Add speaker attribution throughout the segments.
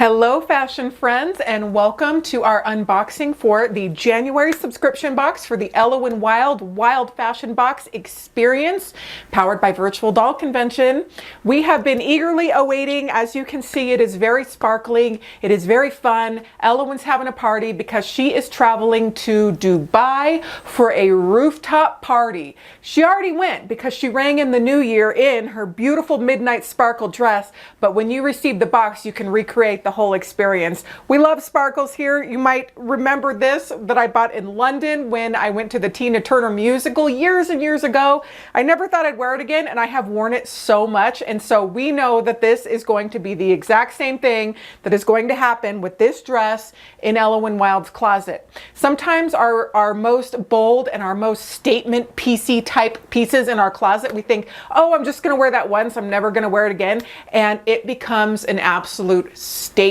Speaker 1: Hello fashion friends, and welcome to our unboxing for the January subscription box for the Ellowyne Wilde Wild Fashion Box Experience, powered by Virtual Doll Convention. We have been eagerly awaiting. As you can see, it is very sparkling. It is very fun. Ellowyne's having a party because she is traveling to Dubai for a rooftop party. She already went because she rang in the new year in her beautiful midnight sparkle dress, but when you receive the box, you can recreate the whole experience. We love sparkles here. You might remember this that I bought in London when I went to the Tina Turner musical years and years ago. I never thought I'd wear it again, and I have worn it so much. And so we know that this is going to be the exact same thing that is going to happen with this dress in Ellowyne Wilde's closet. Sometimes our most bold and our most statement piecey type pieces in our closet, we think, oh, I'm just going to wear that once, I'm never going to wear it again. And it becomes an absolute staple.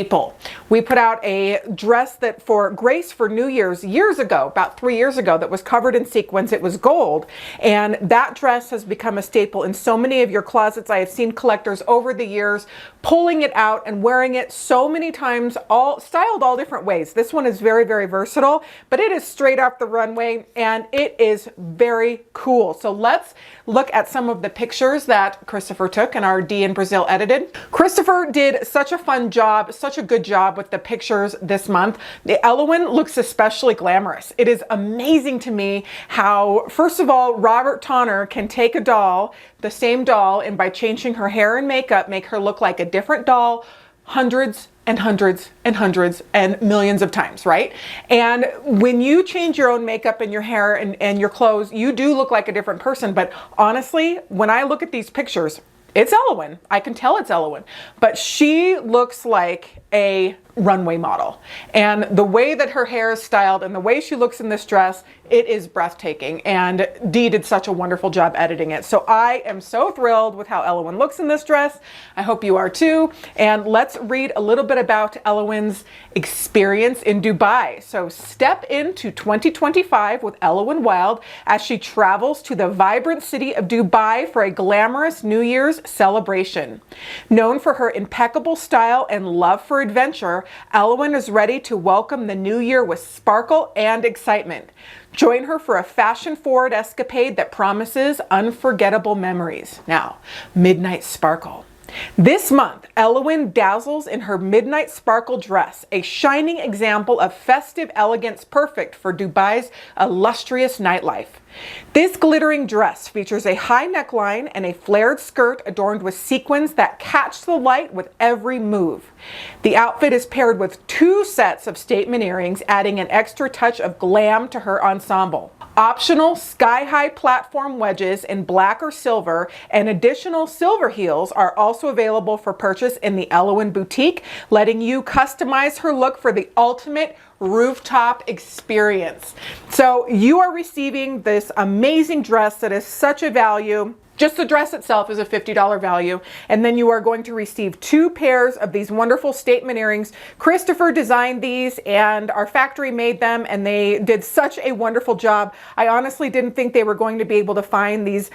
Speaker 1: We put out a dress that for Grace for New Year's years ago, about 3 years ago, that was covered in sequins. It was gold, and that dress has become a staple in so many of your closets. I have seen collectors over the years pulling it out and wearing it so many times, all styled all different ways. This one is very, very versatile, but it is straight off the runway and it is very cool. So let's look at some of the pictures that Christopher took and our D in Brazil edited. Christopher did such a fun job, such a good job with the pictures this month. The Ellowyne looks especially glamorous. It is amazing to me how, first of all, Robert Tonner can take a doll, the same doll, and by changing her hair and makeup, make her look like a different doll hundreds and hundreds and hundreds and millions of times, right? And when you change your own makeup and your hair and your clothes, you do look like a different person. But honestly, when I look at these pictures, it's Ellowyne. I can tell it's Ellowyne, but she looks like a runway model. And the way that her hair is styled and the way she looks in this dress, it is breathtaking. And Dee did such a wonderful job editing it. So I am so thrilled with how Ellowyne looks in this dress. I hope you are too. And let's read a little bit about Ellowyne's experience in Dubai. So step into 2025 with Ellowyne Wilde as she travels to the vibrant city of Dubai for a glamorous New Year's celebration. Known for her impeccable style and love for adventure, Ellowyne is ready to welcome the new year with sparkle and excitement. Join her for a fashion-forward escapade that promises unforgettable memories. Now, midnight sparkle. This month, Ellowyne dazzles in her midnight sparkle dress, a shining example of festive elegance perfect for Dubai's illustrious nightlife. This glittering dress features a high neckline and a flared skirt adorned with sequins that catch the light with every move. The outfit is paired with 2 sets of statement earrings, adding an extra touch of glam to her ensemble. Optional sky-high platform wedges in black or silver and additional silver heels are also available for purchase in the Ellowyne Boutique, letting you customize her look for the ultimate rooftop experience. So you are receiving this amazing dress that is such a value. Just the dress itself is a $50 value. And then you are going to receive 2 pairs of these wonderful statement earrings. Christopher designed these and our factory made them, and they did such a wonderful job. I honestly didn't think they were going to be able to find these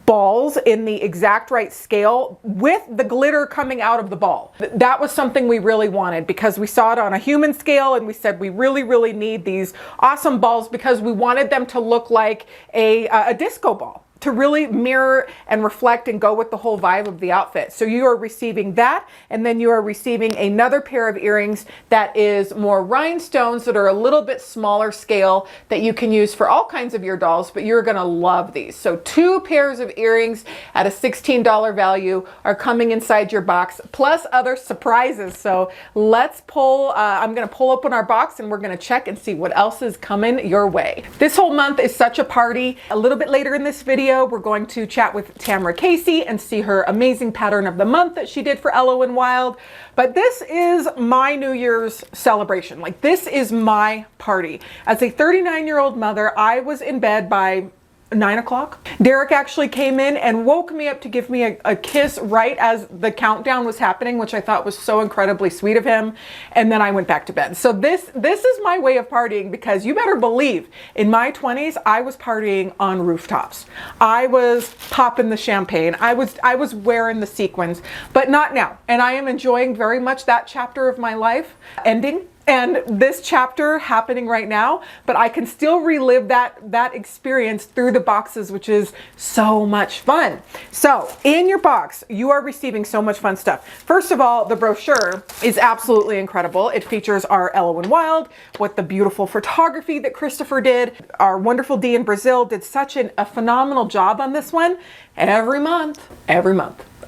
Speaker 1: balls in the exact right scale with the glitter coming out of the ball. That was something we really wanted because we saw it on a human scale and we said we really, really need these awesome balls because we wanted them to look like a disco ball, to really mirror and reflect and go with the whole vibe of the outfit. So you are receiving that, and then you are receiving another pair of earrings that is more rhinestones that are a little bit smaller scale that you can use for all kinds of your dolls, but you're gonna love these. So 2 pairs of earrings at a $16 value are coming inside your box, plus other surprises. So let's pull, I'm gonna pull open our box and we're gonna check and see what else is coming your way. This whole month is such a party. A little bit later in this video, we're going to chat with Tamara Casey and see her amazing pattern of the month that she did for Ellowyne Wilde. But this is my New Year's celebration. Like, this is my party. As a 39-year-old mother, I was in bed by 9 o'clock. Derek actually came in and woke me up to give me a kiss right as the countdown was happening, which I thought was so incredibly sweet of him. And then I went back to bed. So this is my way of partying, because you better believe in my 20s, I was partying on rooftops. I was popping the champagne. I was wearing the sequins, but not now. And I am enjoying very much that chapter of my life ending, and this chapter happening right now, but I can still relive that experience through the boxes, which is so much fun. So in your box, you are receiving so much fun stuff. First of all, the brochure is absolutely incredible. It features our Ellowyne Wilde with the beautiful photography that Christopher did. Our wonderful Dee in Brazil did such a phenomenal job on this one. Every month,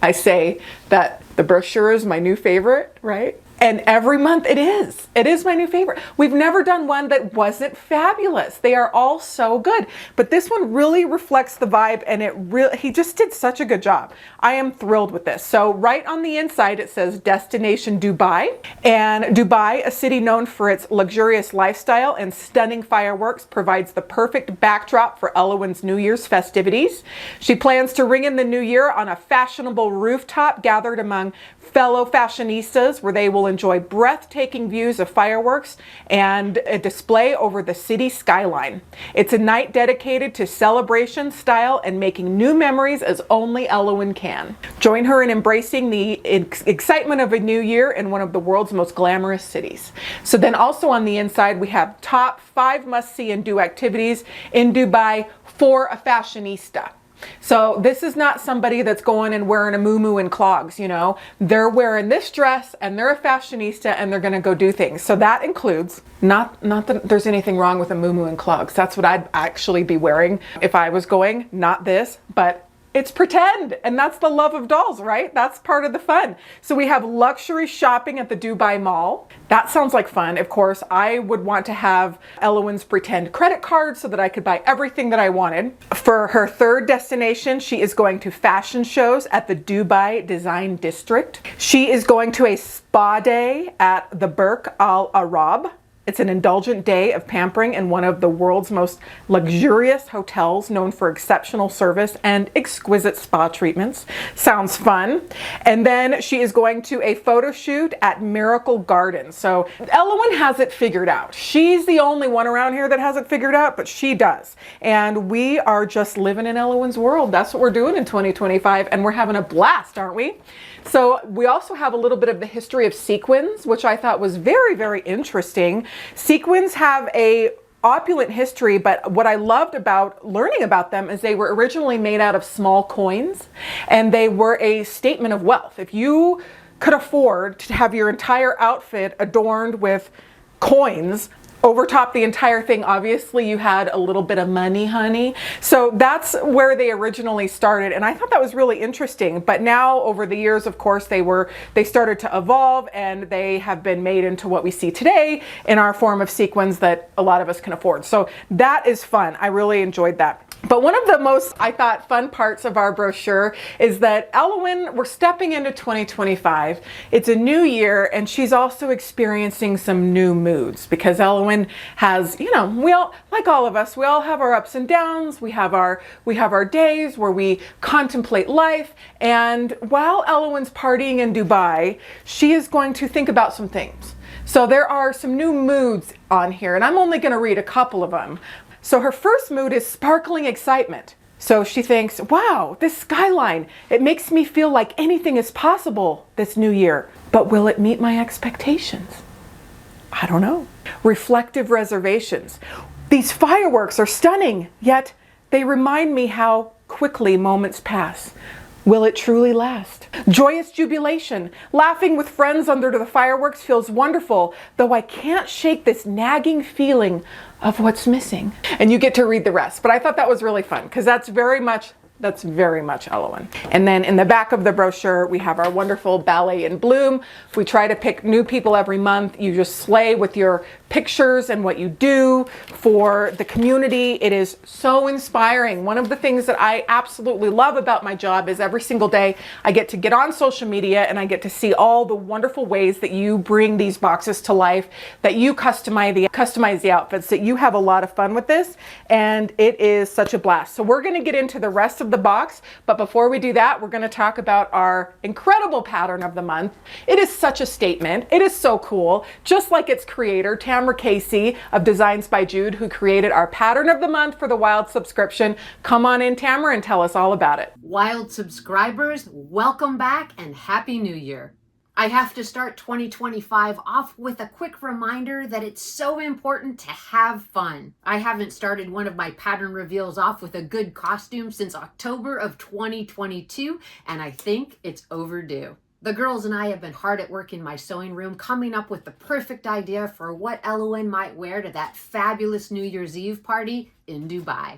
Speaker 1: I say that the brochure is my new favorite, right? And every month it is my new favorite. We've never done one that wasn't fabulous. They are all so good, but this one really reflects the vibe, and he just did such a good job. I am thrilled with this. So right on the inside, it says Destination Dubai, and Dubai, a city known for its luxurious lifestyle and stunning fireworks, provides the perfect backdrop for Ellowyne's New Year's festivities. She plans to ring in the new year on a fashionable rooftop gathered among fellow fashionistas, where they will enjoy breathtaking views of fireworks and a display over the city skyline. It's a night dedicated to celebration, style, and making new memories as only Ellowyne can. Join her in embracing the excitement of a new year in one of the world's most glamorous cities. So then also on the inside, we have top 5 must-see and do activities in Dubai for a fashionista. So this is not somebody that's going and wearing a muumuu and clogs, you know. They're wearing this dress and they're a fashionista and they're going to go do things. So that includes, not that there's anything wrong with a muumuu and clogs. That's what I'd actually be wearing if I was going, not this, but it's pretend, and that's the love of dolls, right? That's part of the fun. So we have luxury shopping at the Dubai Mall. That sounds like fun. Of course, I would want to have Ellowyne's pretend credit card so that I could buy everything that I wanted. For her third destination, she is going to fashion shows at the Dubai Design District. She is going to a spa day at the Burj Al Arab. It's an indulgent day of pampering in one of the world's most luxurious hotels, known for exceptional service and exquisite spa treatments. Sounds fun. And then she is going to a photo shoot at Miracle Gardens. So Ellowyne has it figured out. She's the only one around here that has it figured out, but she does. And we are just living in Ellowyne's world. That's what we're doing in 2025, and we're having a blast, aren't we? So we also have a little bit of the history of sequins, which I thought was very, very interesting. Sequins have a opulent history, but what I loved about learning about them is they were originally made out of small coins, and they were a statement of wealth. If you could afford to have your entire outfit adorned with coins over top the entire thing, obviously you had a little bit of money, honey. So that's where they originally started, and I thought that was really interesting. But now over the years, of course, they started to evolve, and they have been made into what we see today in our form of sequins that a lot of us can afford. So that is fun. I really enjoyed that. But one of the most, I thought, fun parts of our brochure is that Ellowyne, we're stepping into 2025. It's a new year, and she's also experiencing some new moods, because Ellowyne has, you know, we all, like all of us, we all have our ups and downs. We have our days where we contemplate life. And while Ellowyne's partying in Dubai, she is going to think about some things. So there are some new moods on here, and I'm only going to read a couple of them. So her first mood is sparkling excitement. So she thinks, wow, this skyline, it makes me feel like anything is possible this new year. But will it meet my expectations? I don't know. Reflective reservations. These fireworks are stunning, yet they remind me how quickly moments pass. Will it truly last? Joyous jubilation. Laughing with friends under the fireworks feels wonderful, though I can't shake this nagging feeling of what's missing. And you get to read the rest. But I thought that was really fun, because that's very much Ellowyne. And then in the back of the brochure, we have our wonderful Ballet in Bloom. We try to pick new people every month. You just slay with your pictures and what you do for the community. It is so inspiring. One of the things that I absolutely love about my job is every single day I get to get on social media and I get to see all the wonderful ways that you bring these boxes to life, that you customize the outfits, that you have a lot of fun with this, and it is such a blast. So we're going to get into the rest of the box, but before we do that, we're going to talk about our incredible pattern of the month. It is such a statement. It is so cool, just like its creator, Tamara Casey of Designs by Jude, who created our pattern of the month for the Wilde subscription. Come on in, Tamara, and tell us all about it.
Speaker 2: Wilde subscribers, welcome back and Happy New Year. I have to start 2025 off with a quick reminder that it's so important to have fun. I haven't started one of my pattern reveals off with a good costume since October of 2022, and I think it's overdue. The girls and I have been hard at work in my sewing room coming up with the perfect idea for what Ellowyne might wear to that fabulous New Year's Eve party in Dubai.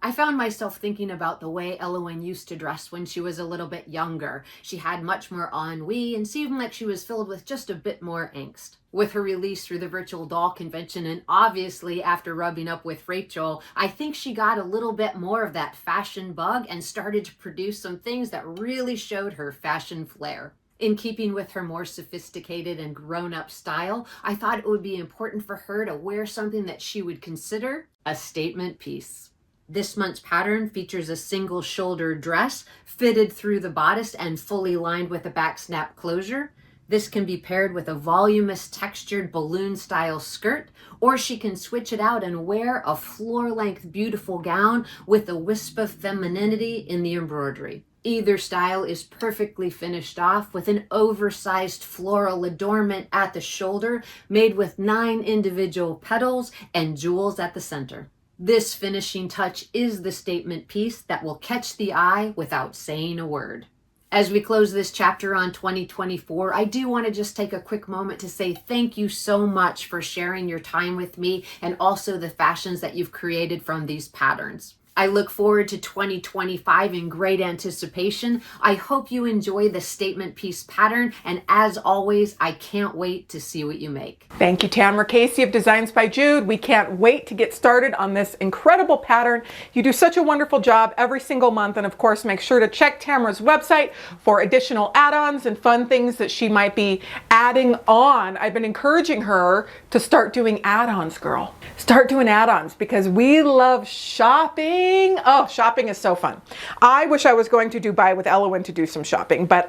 Speaker 2: I found myself thinking about the way Ellowyne used to dress when she was a little bit younger. She had much more ennui and seemed like she was filled with just a bit more angst. With her release through the virtual doll convention and obviously after rubbing up with Rachel, I think she got a little bit more of that fashion bug and started to produce some things that really showed her fashion flair. In keeping with her more sophisticated and grown-up style, I thought it would be important for her to wear something that she would consider a statement piece. This month's pattern features a single shoulder dress fitted through the bodice and fully lined with a back snap closure. This can be paired with a voluminous textured balloon style skirt, or she can switch it out and wear a floor length beautiful gown with a wisp of femininity in the embroidery. Either style is perfectly finished off with an oversized floral adornment at the shoulder made with 9 individual petals and jewels at the center. This finishing touch is the statement piece that will catch the eye without saying a word. As we close this chapter on 2024, I do want to just take a quick moment to say thank you so much for sharing your time with me and also the fashions that you've created from these patterns. I look forward to 2025 in great anticipation. I hope you enjoy the statement piece pattern, and as always, I can't wait to see what you make.
Speaker 1: Thank you, Tamara Casey of Designs by Jude. We can't wait to get started on this incredible pattern. You do such a wonderful job every single month, and of course, make sure to check Tamara's website for additional add-ons and fun things that she might be adding on. I've been encouraging her to start doing add-ons, girl. Start doing add-ons because we love shopping. Oh, shopping is so fun. I wish I was going to Dubai with Ellowyne to do some shopping, but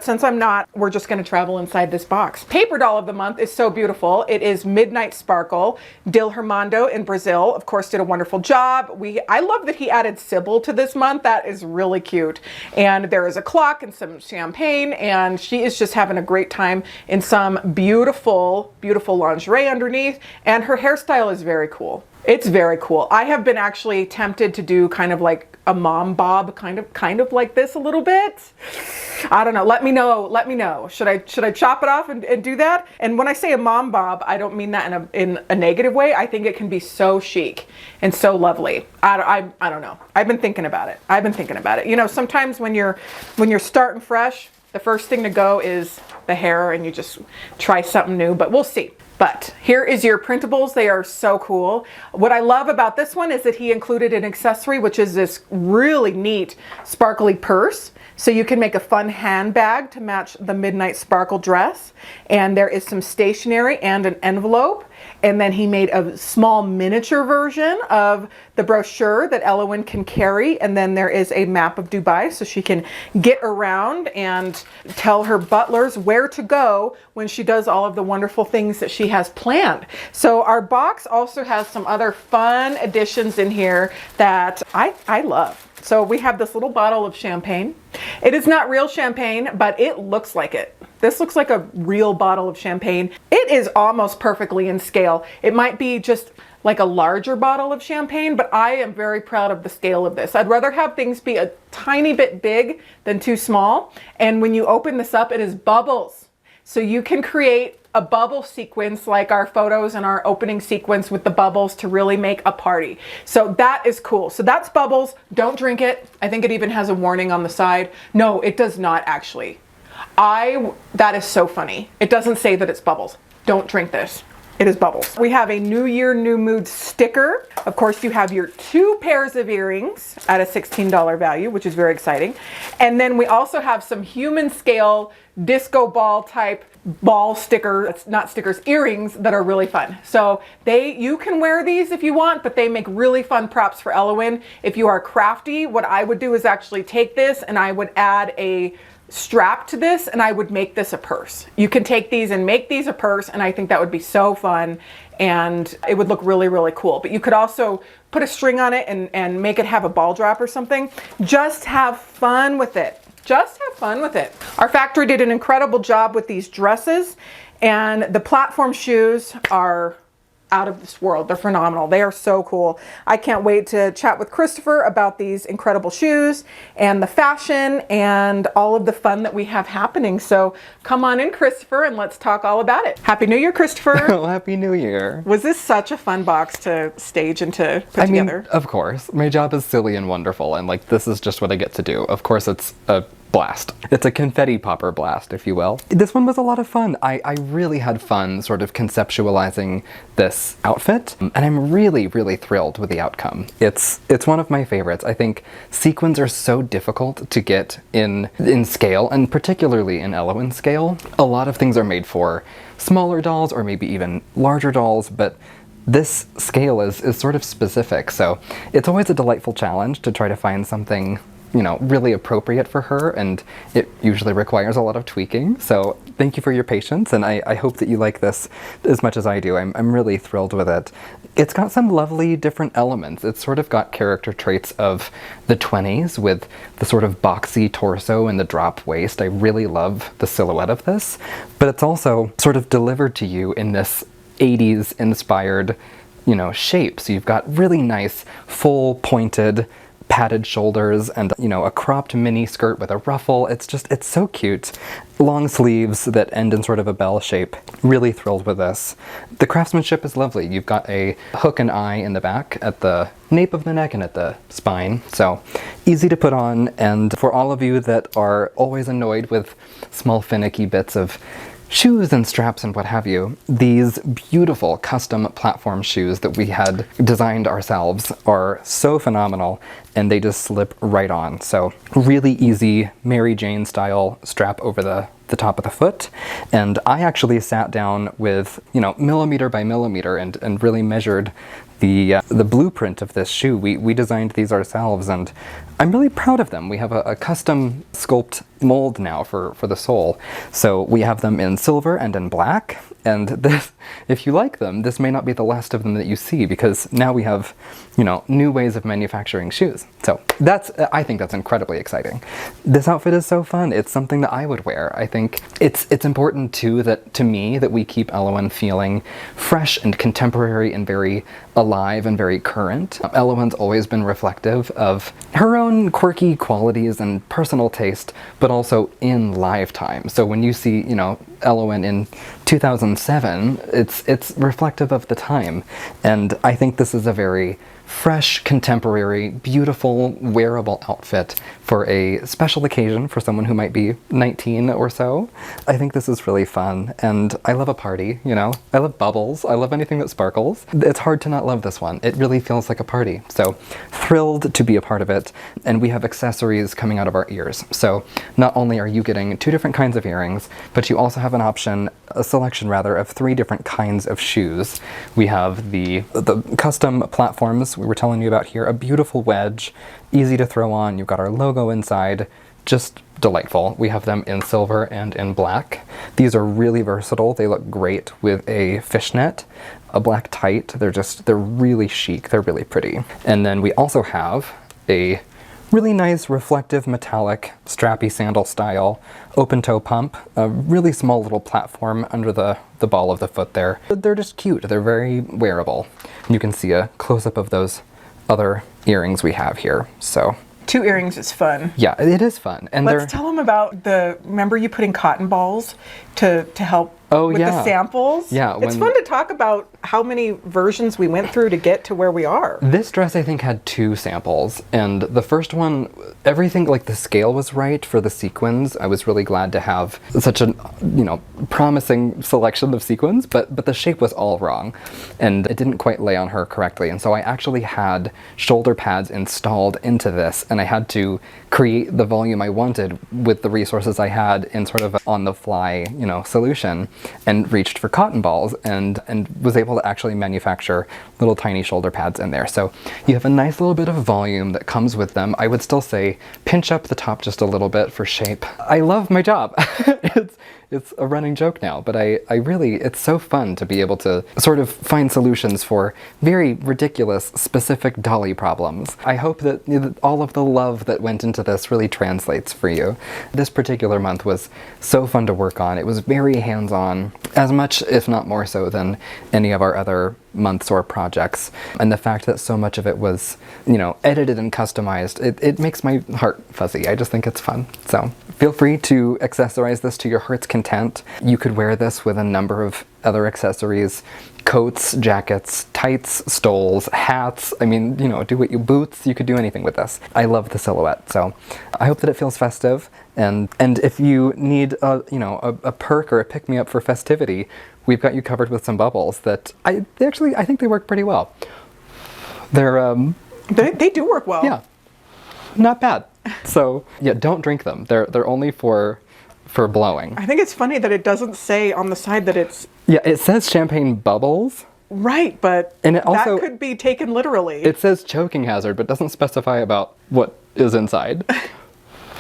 Speaker 1: since I'm not, we're just going to travel inside this box. Paper doll of the month is so beautiful. It is Midnight Sparkle. Dil Hermando in Brazil, of course, did a wonderful job. I love that he added Sybil to this month. That is really cute. And there is a clock and some champagne, and she is just having a great time in some beautiful, beautiful lingerie underneath. And her hairstyle is very cool. It's very cool. I have been actually tempted to do kind of like a mom bob, kind of like this a little bit. I don't know. Let me know. Should I chop it off and do that? And when I say a mom bob, I don't mean that in a negative way. I think it can be so chic and so lovely. I don't know. I've been thinking about it. You know, sometimes when you're starting fresh, the first thing to go is the hair, and you just try something new, but we'll see. But here is your printables. They are so cool. What I love about this one is that he included an accessory, which is this really neat sparkly purse. So you can make a fun handbag to match the Midnight Sparkle dress. And there is some stationery and an envelope. And then he made a small miniature version of the brochure that Ellowyne can carry. And then there is a map of Dubai so she can get around and tell her butlers where to go when she does all of the wonderful things that she has planned. So our box also has some other fun additions in here that I love. So we have this little bottle of champagne. It is not real champagne, but it looks like it. This looks like a real bottle of champagne. It is almost perfectly in scale. It might be just like a larger bottle of champagne, but I am very proud of the scale of this. I'd rather have things be a tiny bit big than too small. And when you open this up, it is bubbles. So you can create a bubble sequence like our photos and our opening sequence with the bubbles to really make a party. So that is cool. So that's bubbles. Don't drink it. I think it even has a warning on the side. No, it does not actually. That is so funny. It doesn't say that it's bubbles. Don't drink this. It is Bubbles. We have a New Year, New Mood sticker. Of course, you have your 2 pairs of earrings at a $16 value, which is very exciting. And then we also have some human scale disco ball type ball sticker, not stickers, earrings that are really fun. So you can wear these if you want, but they make really fun props for Ellowyne. If you are crafty, what I would do is actually take this and I would add a strap to this and I would make this a purse. You can take these and make these a purse, and I think that would be so fun and it would look really, really cool. But you could also put a string on it and make it have a ball drop or something. Just have fun with it. Just have fun with it. Our factory did an incredible job with these dresses, and the platform shoes are out of this world. They're phenomenal. They are so cool. I can't wait to chat with Christopher about these incredible shoes and the fashion and all of the fun that we have happening. So come on in, Christopher, and let's talk all about it. Happy New Year, Christopher.
Speaker 3: Well, Happy New Year.
Speaker 1: Was this such a fun box to stage and to put together?
Speaker 3: Mean, of course. My job is silly and wonderful, and like this is just what I get to do. Of course, it's a blast. It's a confetti popper blast, if you will. This one was a lot of fun. I really had fun sort of conceptualizing this outfit, and I'm really, really thrilled with the outcome. It's one of my favorites. I think sequins are so difficult to get in scale, and particularly in Ellowyne scale. A lot of things are made for smaller dolls or maybe even larger dolls, but this scale is sort of specific, so it's always a delightful challenge to try to find something, you know, really appropriate for her, and it usually requires a lot of tweaking. So thank you for your patience, and I hope that you like this as much as I do. I'm really thrilled with it. It's got some lovely different elements. It's sort of got character traits of the 20s with the sort of boxy torso and the drop waist. I really love the silhouette of this, but it's also sort of delivered to you in this 80s inspired, you know, shape. So you've got really nice full pointed padded shoulders and, you know, a cropped mini skirt with a ruffle. It's so cute. Long sleeves that end in sort of a bell shape. Really thrilled with this. The craftsmanship is lovely. You've got a hook and eye in the back at the nape of the neck and at the spine. So easy to put on, and for all of you that are always annoyed with small finicky bits of shoes and straps and what have you, these beautiful custom platform shoes that we had designed ourselves are so phenomenal, and they just slip right on. So really easy Mary Jane style strap over the top of the foot. And I actually sat down with, you know, millimeter by millimeter and really measured the blueprint of this shoe. We designed these ourselves, and I'm really proud of them. We have a custom sculpt mold now for the sole. So we have them in silver and in black, and this, if you like them, this may not be the last of them that you see, because now we have, you know, new ways of manufacturing shoes. So I think that's incredibly exciting. This outfit is so fun. It's something that I would wear. I think it's important too to me that we keep Ellowyne feeling fresh and contemporary and very alive and very current. Ellowyne's always been reflective of her own quirky qualities and personal taste, but also in lifetime. So when you see, you know, Ellowyne in 2007, it's reflective of the time. And I think this is a very fresh, contemporary, beautiful, wearable outfit for a special occasion for someone who might be 19 or so. I think this is really fun, and I love a party, you know? I love bubbles, I love anything that sparkles. It's hard to not love this one. It really feels like a party. So thrilled to be a part of it, and we have accessories coming out of our ears. So not only are you getting 2 different kinds of earrings, but you also have an option, a selection rather, of 3 different kinds of shoes. We have the custom platforms we were telling you about here, a beautiful wedge, easy to throw on. You've got our logo inside, just delightful. We have them in silver and in black. These are really versatile. They look great with a fishnet, a black tight. They're really chic. They're really pretty. And then we also have a really nice reflective metallic strappy sandal style open toe pump, a really small little platform under the ball of the foot there. They're just cute. They're very wearable. You can see a close-up of those other earrings we have here. So
Speaker 1: 2 earrings is fun.
Speaker 3: yeah, it is fun. And
Speaker 1: let's tell them about remember you putting cotton balls to help
Speaker 3: Oh,
Speaker 1: with
Speaker 3: yeah.
Speaker 1: the samples.
Speaker 3: Yeah,
Speaker 1: It's fun to talk about how many versions we went through to get to where we are.
Speaker 3: This dress, I think, had 2 samples, and the first one, everything, like the scale was right for the sequins. I was really glad to have such a, promising selection of sequins, but the shape was all wrong, and it didn't quite lay on her correctly, and so I actually had shoulder pads installed into this, and I had to create the volume I wanted with the resources I had in sort of on-the-fly, solution, and reached for cotton balls, and was able to actually manufacture little tiny shoulder pads in there. So you have a nice little bit of volume that comes with them. I would still say pinch up the top just a little bit for shape. I love my job. It's a running joke now, but I really, it's so fun to be able to sort of find solutions for very ridiculous, specific dolly problems. I hope that all of the love that went into this really translates for you. This particular month was so fun to work on. It was very hands-on, as much, if not more so, than any of our other months or projects. And the fact that so much of it was, edited and customized, it makes my heart fuzzy. I just think it's fun. So feel free to accessorize this to your heart's content. You could wear this with a number of other accessories, coats, jackets, tights, stoles, hats. I mean, boots, you could do anything with this. I love the silhouette, so I hope that it feels festive. And if you need a perk or a pick-me-up for festivity, we've got you covered with some bubbles that I think they work pretty well.
Speaker 1: They do work well.
Speaker 3: Yeah, not bad. So yeah, don't drink them. They're only for blowing.
Speaker 1: I think it's funny that it doesn't say on the side that it's...
Speaker 3: Yeah, it says champagne bubbles.
Speaker 1: Right, but
Speaker 3: and it also,
Speaker 1: that could be taken literally.
Speaker 3: It says choking hazard, but doesn't specify about what is inside.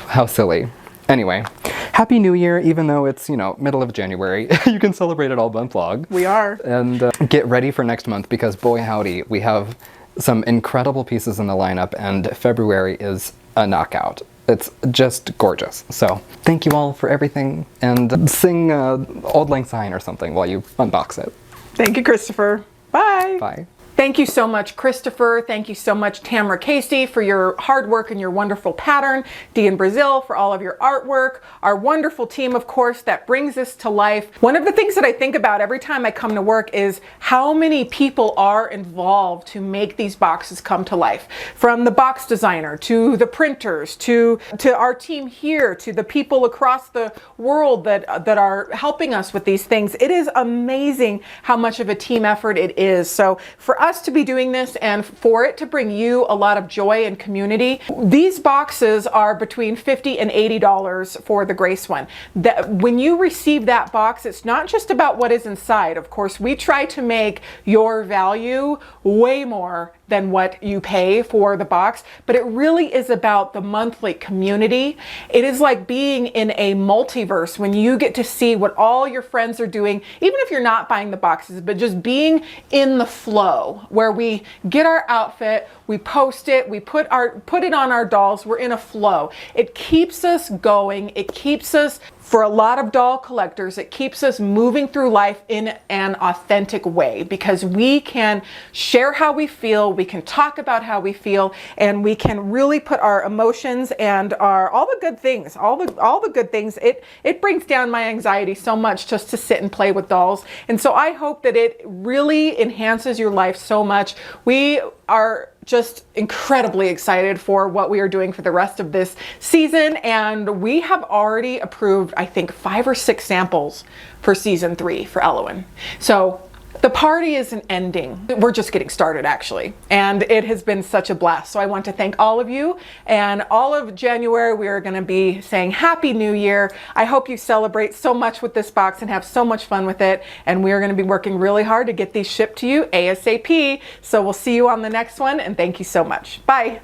Speaker 3: How silly. Anyway, Happy New Year, even though it's, middle of January. You can celebrate it all month long.
Speaker 1: We are.
Speaker 3: And get ready for next month, because boy howdy, we have some incredible pieces in the lineup, and February is a knockout. It's just gorgeous. So thank you all for everything, and sing Auld Lang Syne or something while you unbox it.
Speaker 1: Thank you, Christopher. Bye.
Speaker 3: Bye.
Speaker 1: Thank you so much, Christopher. Thank you so much, Tamara Casey, for your hard work and your wonderful pattern. Dee in Brazil for all of your artwork. Our wonderful team, of course, that brings this to life. One of the things that I think about every time I come to work is how many people are involved to make these boxes come to life. From the box designer, to the printers, to our team here, to the people across the world that are helping us with these things. It is amazing how much of a team effort it is. So for us to be doing this and for it to bring you a lot of joy and community, these boxes are between $50 and $80 for the Grace one. When you receive that box, it's not just about what is inside. Of course, we try to make your value way more than what you pay for the box, but it really is about the monthly community. It is like being in a multiverse when you get to see what all your friends are doing, even if you're not buying the boxes, but just being in the flow where we get our outfit, we post it, we put it on our dolls, we're in a flow. It keeps us going. It keeps us, for a lot of doll collectors, it keeps us moving through life in an authentic way, because we can share how we feel, we can talk about how we feel, and we can really put our emotions and all the good things, all the good things. It brings down my anxiety so much just to sit and play with dolls. And so I hope that it really enhances your life so much. We are just incredibly excited for what we are doing for the rest of this season, and we have already approved, I think, 5 or 6 samples for season 3 for Ellowyne. So the party isn't ending. We're just getting started, actually, and it has been such a blast. So I want to thank all of you, and all of January we are going to be saying Happy New Year. I hope you celebrate so much with this box and have so much fun with it, and we are going to be working really hard to get these shipped to you ASAP. So we'll see you on the next one, and thank you so much. Bye.